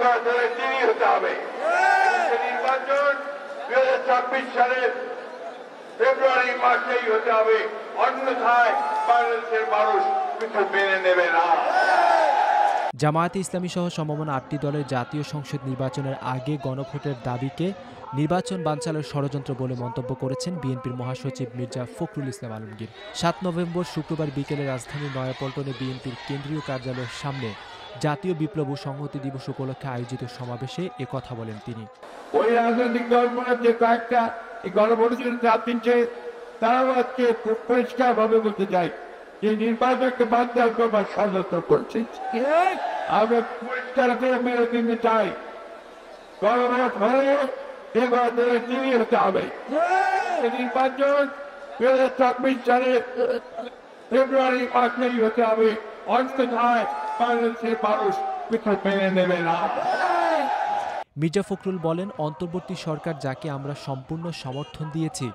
নির্বাচনে তিনি হতে হবে। নির্বাচন 2026 সালের ফেব্রুয়ারি মাসেই হতে হবে, অন্যথায় বাংলাদেশের মানুষ কিছু মেনে নেবে না। জামায়াতে ইসলামী সহ সমমনা ৮টি দলের জাতীয় সংসদ নির্বাচনের আগে গণভোটের দাবিকে নির্বাচন বানচালের ষড়যন্ত্র বলে মন্তব্য করেছেন বিএনপির মহাসচিব মির্জা ফখরুল ইসলাম আলমগীর। ৭ নভেম্বর শুক্রবার বিকেলে রাজধানীর নয়াপল্টনে বিএনপির কেন্দ্রীয় কার্যালয়ের সামনে জাতীয় বিপ্লব ও সংহতি দিবস উপলক্ষে আয়োজিত সমাবেশে একথা বলেন তিনি। ওই রাজনৈতিক দলগুলোর যে কয়েকটা গণভোটের চাপ দিচ্ছে, তারাও আজকে পরিষ্কার ভাবে বলতে চাই যে নির্বাচনকে বাদ দেওয়ার ব্যাপার ষড়যন্ত্র করছে। আমরা পরিষ্কার করে মেরে দিতে চাই, গণভোট হলে নির্বাচনে তিনি হতে হবে। নির্বাচন 2026 সালে ফেব্রুয়ারি মাসেই হতে হবে, অন্যথায় বাংলাদেশের মানুষ কিছু মেনে নেবে না। মির্জা ফখরুল বলেন, অন্তর্বর্তী সরকার যাকে আমরা সম্পূর্ণ সমর্থন দিয়েছি,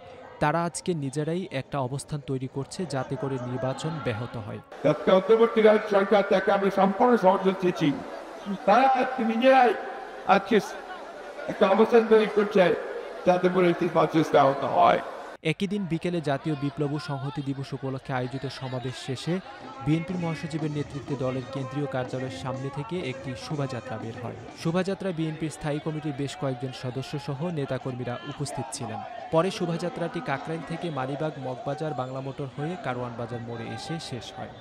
তারা আজকে নিজেরাই একটা অবস্থান তৈরি করছে যাতে করে নির্বাচন ব্যাহত হয়। অন্তর্বর্তী সরকার তাকে আমরা সম্পূর্ণ সমর্থন দিয়েছি, তারা আজকে নিজেরাই আজকে একটা অবস্থান তৈরি করছে যাতে করে নির্বাচন ব্যাহত হয়। একই দিন বিকেলে জাতীয় বিপ্লব ও সংহতি দিবস উপলক্ষে আয়োজিত সমাবেশ শেষে বিএনপির মহাসচিবের নেতৃত্বে দলের কেন্দ্রীয় কার্যালয়ের সামনে থেকে একটি শোভাযাত্রা বের হয়। শোভাযাত্রায় বিএনপির স্থায়ী কমিটির বেশ কয়েকজন সদস্য সহ নেতাকর্মীরা উপস্থিত ছিলেন। পরে শোভাযাত্রাটি কাকরাইল থেকে মালিবাগ, মগবাজার, বাংলা মোটর হয়ে কারওয়ান বাজার মোড়ে এসে শেষ হয়।